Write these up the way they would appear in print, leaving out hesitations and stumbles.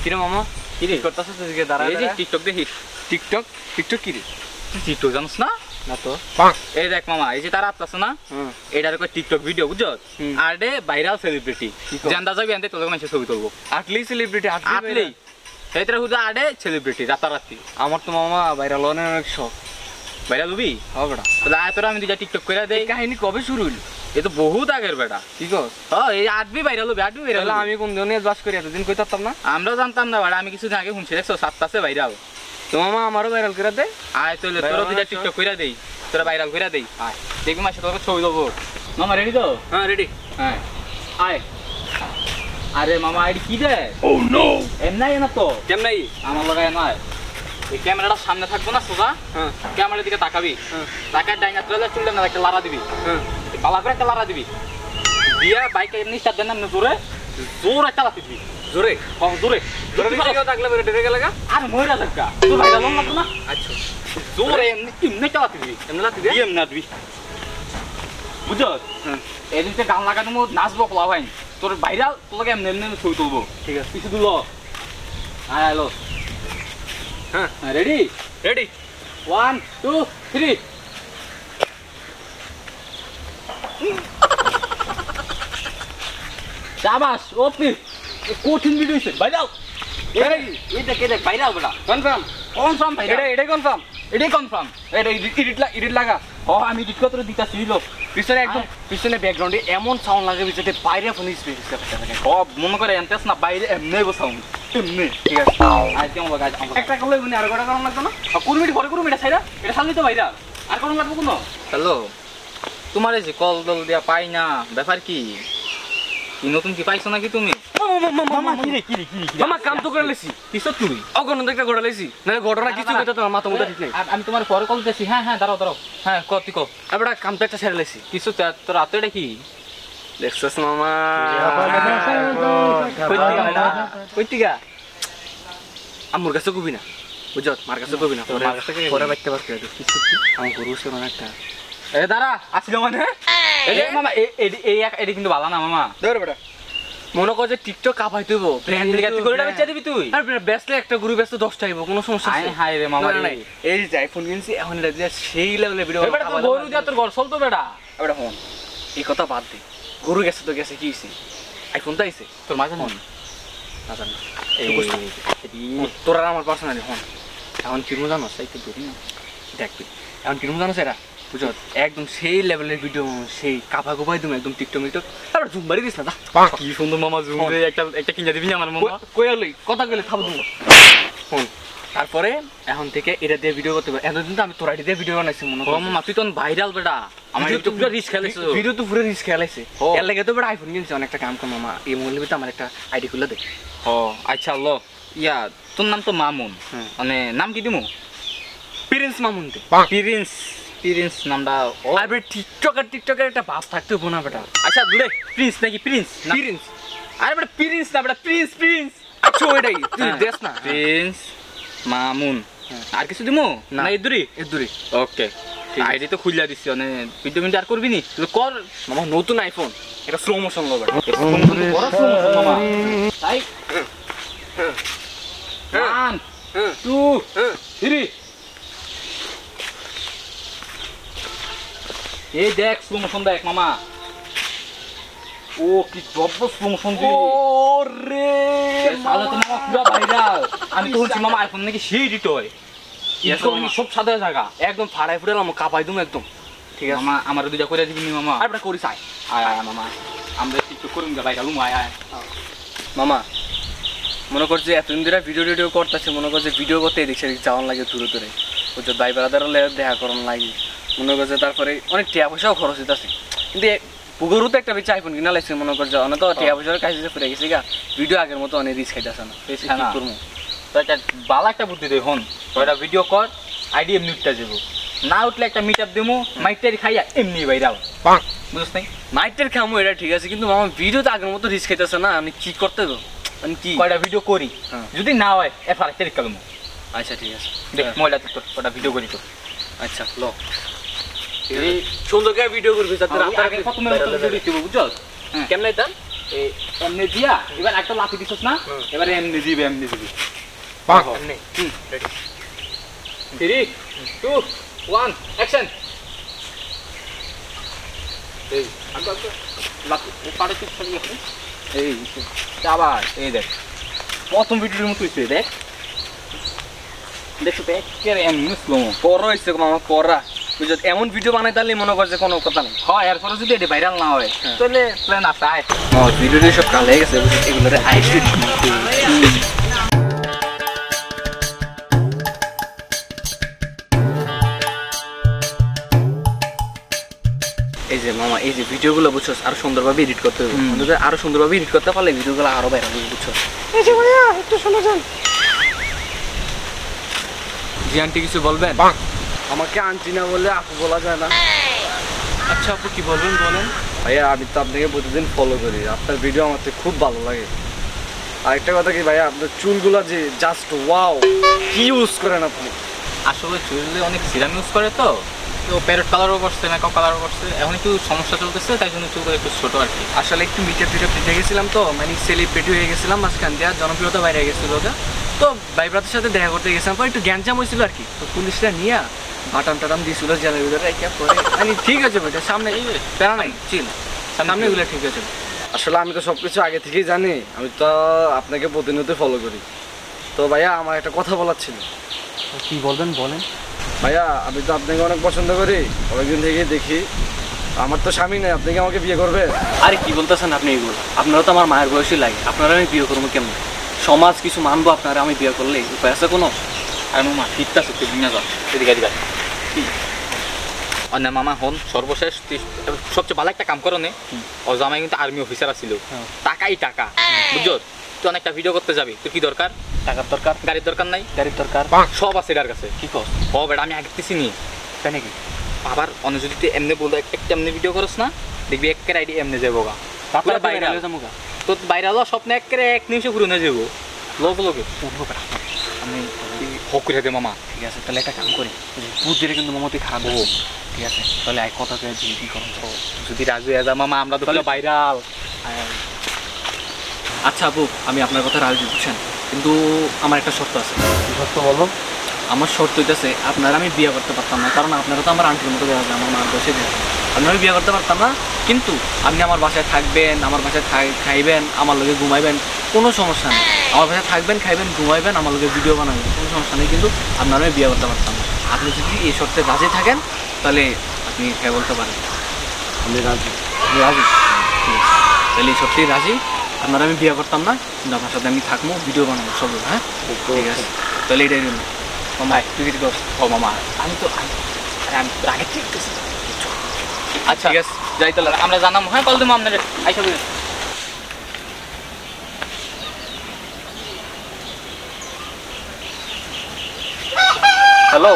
কিরে মামা কি রে করতেছিস এদিকে দাঁড়ায় এই যে টিকটক দেখিস টিকটক টিকটক কি রে তুই টিকটক জানিস না না তো এই দেখ মামা এই যে তার আপ আছে না এটার কই টিকটক ভিডিও বুঝছ আর দে ভাইরাল সেলিব্রিটি জানদা যাবি আনতে তোর মানুষ ছবি তুলবো আটলি সেলিব্রিটি আটলি এইটার হুদা আডে সেলিব্রিটি রাতারাতি আমার তো মামা ভাইরাল অনেক শখ ভাইরাল হবি হবে বেটা তাহলে আয় তোরা আমি দুইটা টিকটক করে দেই কাহিনী কবে শুরু হইল এ তো বহুত আগের বেটা কি কস এই আটবি ভাইরাল হবে আটবি ভাইরাল তাহলে আমি কোন দিনে বাস করি এতদিন কই তারতাম না আমরাও জানতাম না বেটা আমি কিছুদিন আগে শুনছি দেখছো 7টাতে ভাইরাল তো মামা আমারও ভাইরাল করে দে আয় তাহলে তোরা দুইটা টিকটক করে দেই তোরা ভাইরাল করে দেই আয় দেখবি মাসে তোকে ছবি দেবো মামা রেডি তো হ্যাঁ রেডি হ্যাঁ আয় আরে মামা আইডি কি দে ও নো এমনাই না তো কেমনাই আমার লাগায় নয় এই ক্যামেরাটা সামনে থাকবো না সোজা হ্যাঁ ক্যামেরার দিকে তাকাবি তাকায় ডাইনা তুলে চুললে না একটা লারা দিবি হ্যাঁ পালা করে একটা লারা দিবি দিয়া বাইকে এমনি স্টার্ট দেন না জোরে জোর একটা লাতি দিবি জোরে জোরে জোরে দিকে থাকলে বেরে ডেরে গেলাগা আর মইরা যাকা তুই ভাইরাল হন না আচ্ছা জোরে এমনি এমনি চালাতি দিবি এমনি লাতি দে এমনি দিবি বুঝছ এদিকে গান লাগানো মো নাচবো পোলা ভাই তোর ভাইরাল তোকে এমনি এমনি ছবি তুলবো ঠিক আছে কিছু দুলো হ্যাঁ হ্যালো হ্যাঁ রেডি রেডি 1 2 3 শাবাশ ওপি কঠিন ভিডিও হইছে ভাইরাল এইটা কে দেখ ভাইরাল বড়া কনফার্ম কনফার্ম ভাইরাল এটা কনফার্ম এটাই কনফার্ম এটা এডিট লাগা ও আমি এডিট করে দিতাছি লোক পিছনে একদম পিছনে ব্যাকগ্রাউন্ডে এমন সাউন্ড লাগে পিছনে বাইরে ফোন স্পেস সব মনে করে এনতেস না বাইরে এমনি বসাউন্ড এমনি ঠিক আছে আজ কেমন লাগে একটা করলে মানে আর কটা কারণ লাগতো না 20 মিনিট পরে করুম এটা ছাইরা এটা ছাড়লি তো ভাইরাল আর কোন লাগবে কোনো হ্যালো তোমার এই যে কল দল দিয়া পাই না ব্যাপার কি কি নতুন কি পাইছো নাকি তুমি মামা কি রে মামা কাম তো করে লেছি কিসব তুই অগণ একটা ঘটনা লেছি না ঘটনা কিছু কথা তো মাথা মুদা ঠিক নাই আমি তোমার পরে কল দিতেছি হ্যাঁ হ্যাঁ দাঁড়াও হ্যাঁ কত তুই কো এবারে কাম তো একটা ছেড়ে লেছি কিছু তোর রাতে এটা কি দেখছস মামা কইতিগা আমুর কাছে কবি না বুঝত মার কাছে কবি না পরে বাইতে পারতে কিছু আমার গরু শোনা একটা এ দাঁড়া আসিল মানে এই মামা এই কিন্তু ভালো না মামা ধর বেটা মনে কর যে টিকটক কাপাই তুইব ব্র্যান্ড লিগা তুই গরুটা বেচা দিবি তুই আর বেচলে একটা গরু বেচতে 10 টাইব কোনো সমস্যা হাই হাই রে মামা নাই এই যে আইফোন কিনছি এখন এটা দিয়ে সেই লেভেলে ভিডিও বেটা তুই গরু দিয়া তোর ঘর চলতো বেটা বেটা হন এই কথা বাদ দে গরু গেছে তো গেছে কি হইছে আইফোন তো আইছে তোর মাঝে হন না জানি এই তোর আর আমার পার্সোনালি হন এখন কিরম জানো সাইতে ধরি না দেখবি এখন কিরম জানো সেটা বুঝত একদম সেই লেভেলের ভিডিও সেই কাপা কোপাই তুমি একদম টিকটক মিকটক তারপর জুম বাড়ি দিস না কি সুন্দর মামা জুম রে একটা কিনে দিবি আমার মামা কই আলই কথা কইলে থাম তুমি ফোন তারপরে এখন থেকে এটা দিয়ে ভিডিও করতে পারবে এতদিন তো আমি তোর আইডি দিয়ে ভিডিও বানাইছি মনে কর মামা তুই তো ভাইরাল বেটা আমার তো পুরো রিস্ক খেলাইছো ভিডিও তো পুরো রিস্ক খেলাইছে এর লাগে তো বেটা আইফোন কিনছি অনেকটা কাম কর মামা এই মোবাইলের ভিতরে আমার একটা আইডি খুলে দে ও আচ্ছা লো ইয়া তোর নাম তো মামুন মানে নাম কি দিমু প্রিন্স মামুনতে প্রিন্স নামটা আরে টিকটকের একটা ভাব থাকতে হবো না বেটা আচ্ছা দুলে প্রিন্স নাকি প্রিন্স আরে বেটা প্রিন্স না বেটা প্রিন্স আচ্ছা ওইটাই তুই দেখ না প্রিন্স মামুন আর কিছু দিমু না এদুরি ওকে আইডি তো খুললা দিছি মানে ভিডিও মিনিট আর করবি নি তুই কর মামা নতুন আইফোন এটা স্লো মোশন লো বেটা বড় স্লো মোশন মামা তাই 1 2 3 এই দেখ স্লো মোশন দেখ মামা ও কি জব্দ স্লো মোশন দি ওরে সালা তো মামা পুরো ভাইরাল আমি তো বলছি মামা আইফোন নাকি সেই এডিট হয় এসব কি সব সাদা জায়গা একদম ফাড়াই ফুড়ালাম কাপাই দুম একদম ঠিক আছে মামা আমার দুইটা করে দিবি নি মামা আর বেটা করিস আয় আয় মামা আমরা টিকটক করুম যা ভাইরাল আয় মামা মনে করছে এতদিন ধরে ভিডিও করতেছে মনে করছে ভিডিও করতে এদিক সেদিক যাওয়ান লাগে দূরে দূরে বুঝছো ভাই ব্রাদার দেখা করান লাগে মনে করছে তারপরে অনেক টাকা পয়সাও খরচ হইতেছে কিন্তু পুকুরও তো একটা বেশি আইফোন কিনা লাগছে মনে করছে অনেক তো টাকা পয়সার কাছে ফিরে গেছে গা ভিডিও আগের মতো অনেক রিস্ক খাইতেছে না বেশি কি করবো তো একটা বালা একটা বুদ্ধি দে হন তো একটা ভিডিও কর আইডি এমনি উঠতে যাবো না উঠলে একটা মিট আপ দেবো মাইকটারি খাইয়া এমনি ভাইরাল বুঝছ নাই মাইটের খামো এটা ঠিক আছে কিন্তু আমার ভিডিও তো আগের মতো রিস্ক খাইতেছে না আমি কি করতে গো আমি কি কয়টা ভিডিও করি যদি না হয় এফআর একটা রিক্কা দেবো আচ্ছা ঠিক আছে দেখ ময়লা তোর কটা ভিডিও করি তো আচ্ছা লো এই সুন্দর করে ভিডিও করবি যাতে আগে কত মিনিট ভিডিও দিতে বুঝছ কেমন এটা এই এমনি দিয়া এবার একটা লাথি দিছস না এবারে এমনি দিবি বাহ এমনি রেডি 3 2 1 অ্যাকশন এই আগে লাথি পাড়ে কি ছবি আছে এই আবার এই দেখ প্রথম ভিডিওর মতো হইছে দেখ দেখো দেখ কে এমনি স্লো পর হইছে মামা পড়া বুঝছো এমন ভিডিও বানাই তাহলে মনে করছে কোনো কথা নেই হয় এরপরে যদি এটা ভাইরাল না হয় তাহলে প্ল্যান আছে আয় ভিডিওটি সব কাল হয়ে গেছে এগুলোরে আইসি এই যে মামা এই যে ভিডিওগুলো বুঝছো আরো সুন্দরভাবে এডিট করতে হবে আমাদের আরো সুন্দরভাবে এডিট করতে পারলে ভিডিওগুলো আরো ভাইরাল হবে বুঝছো এই যে ভাইয়া একটু শুনে যান জি আন্টি কিছু বলবেন আমাকে আন্টি না বললে আপু বলা যায় না আচ্ছা আপু কি বলবেন বলেন ভাইয়া আমি তো আপনাকে প্রতিদিন ফলো করি আপনার ভিডিও আমার খুব ভালো লাগে আরেকটা কথা কি ভাইয়া আপনার চুলগুলো যে জাস্ট ওয়াও কি ইউজ করেন আপনি আসলে চুলে অনেক সিরাম ইউজ করে তো প্যারট কালারও করছে মেকআপ কালারও করছে এখন একটু সমস্যা চলতেছে তাই জন্য চুলগুলো একটু ছোট আর কি আসলে একটু মিটার টিটার পেটে গেছিলাম তো মানে সেলিব্রিটি হয়ে গেছিলাম মাঝখান দিয়ে জনপ্রিয়তা বাইরে গেছিল ওটা তো ভাই ব্রাদের সাথে দেখা করতে গেছিলাম পর একটু গ্যাঞ্জাম হয়েছিল আর কি তো পুলিশরা নিয়ে বাটাম টাটাম দিয়েছিল জেলের ভিতরে একটা পরে মানে ঠিক আছে বেটা সামনে প্যারা নাই চিল সামনে এগুলো ঠিক আছে আসলে আমি তো সব কিছু আগে থেকেই জানি আমি তো আপনাকে প্রতিনিয়ত ফলো করি তো ভাইয়া আমার একটা কথা বলার ছিল কি বলবেন বলেন ভাইয়া আমি তো আপনাকে অনেক পছন্দ করি অনেকদিন থেকে দেখি আমার তো স্বামী নেই আপনি কি আমাকে বিয়ে করবে আরে কি বলতেছেন আপনি এগুলো আপনারা তো আমার মায়ের বয়সী লাগে আপনারা আমি বিয়ে করবো কেমন সমাজ কিছু মানবো আপনারা আমি বিয়ে করলে উপায় আছে কোনো আর মামা ঠিকটা সত্যি বিনা যাও এদিকে এদিকে না মামা হন সর্বশেষ সবচেয়ে ভালো একটা কাম করো নে ও জামাই কিন্তু আর্মি অফিসার আছিল টাকাই টাকা বুঝছো তুই অনেকটা ভিডিও করতে যাবি তুই কি দরকার টাকার দরকার গাড়ির দরকার নাই গাড়ির দরকার সব আছে এটার কাছে কি কর ও বেটা আমি আগে চিনি তাই নাকি আবার অন্য যদি তুই এমনি বলতো একটা এমনি ভিডিও করস না দেখবি একের আইডি এমনি যাবো গা তারপরে বাইরে তো বাইরে হলো স্বপ্নে একের 1 নিমিষে ঘুরে না যাবো লোক লোকে আমি হক করে দে মামা ঠিক আছে তাহলে একটা কাম করি বুদ্ধিটা কিন্তু মামতি খারাপ হবো ঠিক আছে তাহলে এক কথা কে কি করুন যদি রাজু এজা মামা আমরা তো ভাইরাল আচ্ছা আপু আমি আপনার কথা রাজি বুঝছেন কিন্তু আমার একটা শর্ত আছে শর্ত বলো আমার শর্ত হইতেছে আপনারা আমি বিয়ে করতে পারতাম না কারণ আপনারা তো আমার আন্টির মতো দেওয়া যায় আমার মার বসে দেওয়া আপনারা আমি বিয়ে করতে পারতাম না কিন্তু আপনি আমার বাসায় থাকবেন আমার বাসায় খাইবেন আমার লগে ঘুমাইবেন কোনো সমস্যা নেই আমার বাসায় থাকবেন খাইবেন ঘুমাইবেন আমার লগে ভিডিও বানাবেন কোনো সমস্যা নেই কিন্তু আপনারা আমি বিয়ে করতে পারতাম না আপনি যদি এই শর্তে রাজি থাকেন তাহলে আপনি হ্যাঁ বলতে পারেন আমি রাজি রাজি ঠিক আছে তাহলে এই সত্যিই রাজি আপনারা আমি বিয়ে করতাম না কিন্তু আপনার সাথে আমি থাকবো ভিডিও বানাবো সব হ্যাঁ ঠিক আছে তাহলে এটাই জন্য মামা তুই কিছু কর ও মামা আমি তো আমি আগে ঠিক আছে আচ্ছা ঠিক আছে যাই তাহলে আমরা জানাম হ্যাঁ কল দেবো আপনার আইসা হ্যালো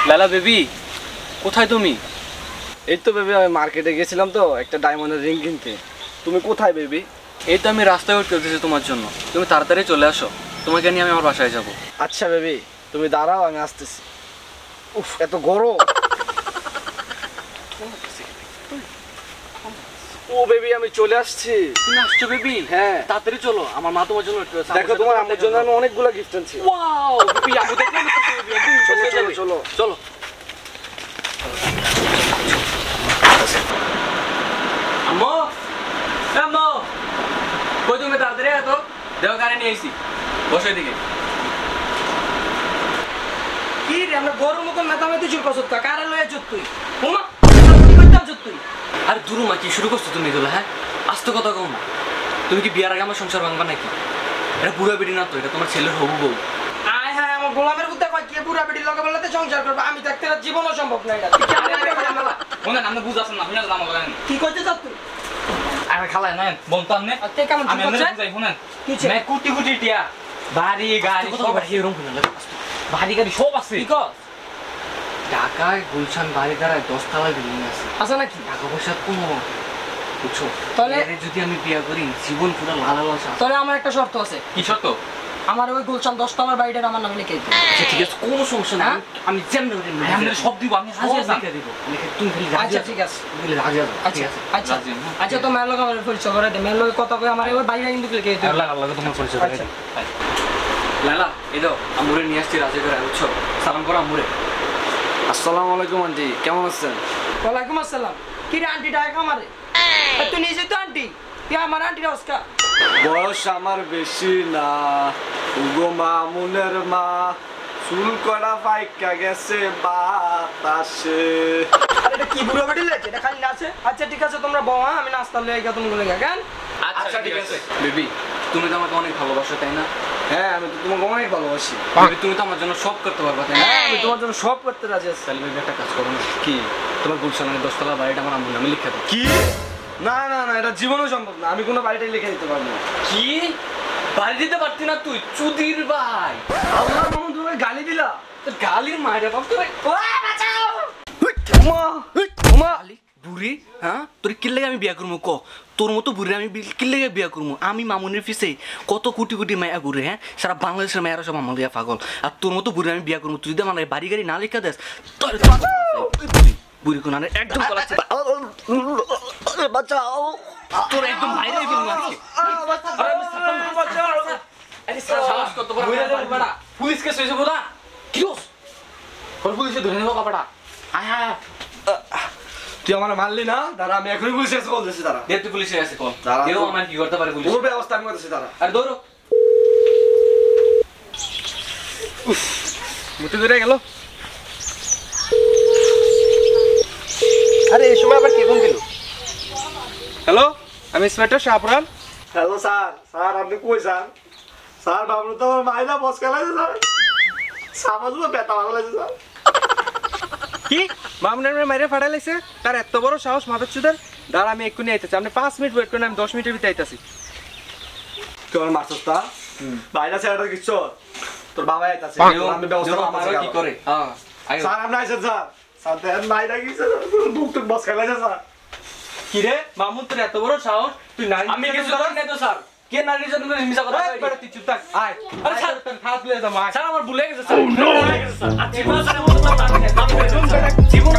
লালা বেবি কোথায় তুমি এই তো বেবি আমি মার্কেটে গেছিলাম তো একটা ডায়মন্ডের রিং কিনতে তুমি কোথায় বেবি এই তো আমি রাস্তায় ওয়েট করতেছি তোমার জন্য তুমি তাড়াতাড়ি চলে আসো তোমাকে নিয়ে আমি আমার বাসায় যাব আচ্ছা বেবি তুমি দাঁড়াও আমি আসতেছি উফ এত গরম ও বেবি আমি চলে আসছি তুমি আসছো বেবি হ্যাঁ তাড়াতাড়ি চলো আমার মা তোমার জন্য দেখো তোমার আমার জন্য আমি অনেকগুলো গিফট আনছি ওয়াও বেবি আমি দেখলাম চলো চলো চলো চলো আম্মু আম্মু কই তুমি তাড়াতাড়ি এতো দেখো গাড়ি নিয়ে এসেছি বসো এদিকে কি রে আমরা গরম মতন মাথামাতি চুল কসত কারা লয়ে চুত তুই হুমা কি করতাম চুত তুই আর দুরু মা কি শুরু করছো তুমি এগুলো হ্যাঁ আস্তে কথা কও না তুমি কি বিয়ার আগে আমার সংসার ভাঙবা নাকি এটা বুড়া বেটি না তো এটা তোমার ছেলের হবু বউ আয় হ্যাঁ আমার গোলামের বুদ্ধা কয় কি বুড়া বেটি লগে বলতে সংসার করব আমি থাকতে আর জীবনও সম্ভব না এটা তুই কেমনে করে মালা শুনেন আপনি বুঝাছেন না শুনে জামা বলেন কি করতে চাস তুই আমি খালাই না বলতাম না আতে কেমন আমি করছ যাই শুনেন কি মে কুটি কুটি টিয়া বাড়ি গাড়ি সব কথা এরকম করে না বাড়ি গাড়ি সব আছে কি কর ঢাকায় গুলশান বাড়ি দ্বারায় 10 তলা বিল্ডিং আছে আছে নাকি টাকা পয়সা কোনো বুঝছো তাহলে যদি আমি বিয়ে করি জীবন পুরো লাল লাল তাহলে আমার একটা শর্ত আছে কি শর্ত আমার ওই গুলশান 10 তলার বাড়িটা আমার নামে লিখে দিতে। আচ্ছা ঠিক আছে কোনো সমস্যা না, আমি যেমন আমরা সব দিব, আমি রাজি আছি। দিব তুমি খালি রাজি আচ্ছা আছো। ঠিক আছে তুমি রাজি আছো, ঠিক আচ্ছা আছে আচ্ছা রাজি না? আচ্ছা তো মেয়ের লোক আমার পরিচয় করে দে, মেয়ের লোক কথা কই আমার ওই বাইরে কিন্তু লিখে দিতে। আল্লাহ আল্লাহ তোমার পরিচয় করে আচ্ছা। দাও। লালা এই দাও আমুরে নিয়ে আসছি রাজি করে, বুঝছো? সালাম করো আমুরে। আসসালামু আলাইকুম আন্টি, কেমন আছেন? ওয়ালাইকুম আসসালাম। কি রে আন্টি ডাক আমারে? তুই নিজে তো আন্টি, তুই আমার আন্টি রসকা। বয়স আমার বেশি না, উগো মামুনের মা, চুল করা পাইকা গেছে বাতাসে। আরে এটা কি বুড়ো বেটি লাগছে, এটা খালি নাচে। আচ্ছা ঠিক আছে তোমরা বউ, আমি নাস্তা লয়ে গিয়ে তুমি বলে কেন? আচ্ছা ঠিক আছে বেবি, তুমি তো আমাকে অনেক ভালোবাসো তাই না? হ্যাঁ, আমি তো তোমাকে অনেক ভালোবাসি। বেবি তুমি তো আমার জন্য সব করতে পারবা তাই না? হ্যাঁ, আমি তোমার জন্য সব করতে রাজি আছি। তাহলে বেবি একটা কাজ করো না, কি তোমার গুলশানের 10 তলা বাড়িটা আমার আম্মুর নামে লিখে দাও। কি? না না না, এটা জীবনেও সম্ভব না, আমি কোনো বাড়িটাই লিখে দিতে পারবো না। কি বাড়ি দিতে পারতি না তুই? চুদির ভাই, আল্লাহ মামুন, তোমাকে গালি দিলা? তোর গালির মায়ের বাপ তোরে গালি বুড়ি। হ্যাঁ তোর কি লাগে আমি বিয়া করবো ক? তোর মতো বুড়ি আমি কি লাগে বিয়া করবো? আমি মামুনের পিছে কত কোটি কোটি মায়া ঘুরে, হ্যাঁ সারা বাংলাদেশের মায়েরা সব আমার দিয়া পাগল। আর তোর মতো বুড়ি আমি বিয়া করবো, তুই যদি আমার বাড়ি গাড়ি না লেখা দেস তোর বুড়ি কোন একদম কলাচ্ছে বাঁচাও, তোর একদম বাইরে ফেলবো আজকে। সাহস কত বড় বড় পুলিশ কেস হয়েছে বলা কি হোস কোন পুলিশে ধরে নেবো কাপড়া। আয় আয় তুই আমার মারলি না? দাঁড়া, আমি এখনই পুলিশের কাছে কল দিচ্ছি। দাঁড়া, দে তুই পুলিশের কাছে কল দাঁড়া, দেও, আমার কি করতে পারে পুলিশ? ওর ব্যবস্থা আমি করতেছি। দাঁড়া, আর দৌড়ো মুতে ধরে গেল। আরে এই সময় আবার কে ফোন দিল? হ্যালো, আমি inspector Shahpuran. Hello sir. Sir আপনি কই যান? স্যার বাবলু তো আমার মাইনা বস খেলাইছে স্যার। সামাজ বেতা ভালো লাগছে স্যার। কি মামুনের মেয়ে মাইরে ফাটাই লাগছে? তার এত বড় সাহস মাদারচোদের! দাঁড়া, আমি এক্ষুনি আইতেছি। আপনি 5 মিনিট ওয়েট করেন, আমি 10 মিনিটের ভিতরে আইতেছি। কেমন মারছস তা? বাইরে ছেড়ে কিচ্ছু, তোর বাবা আইতাছে, আমি ব্যবস্থা দেও, করতেছি। আমারও কি করে? হ্যাঁ আয়ো। স্যার আপনি আইছেন স্যার? স্যার দেন মাইনা গিয়েছে, বুক টুক বস খেলাইছে স্যার। কি রে মামুন, তোর এত বড় সাহস! তুই নারী আমি কিছু করি না তো স্যার। কে নারীর জন্য মিছা কথা কয়? তুই চুপ থাক। আয় আরে স্যার, তোর খাস লয়ে যাবো, আয়। স্যার আমার ভুলে গেছে স্যার। জীবন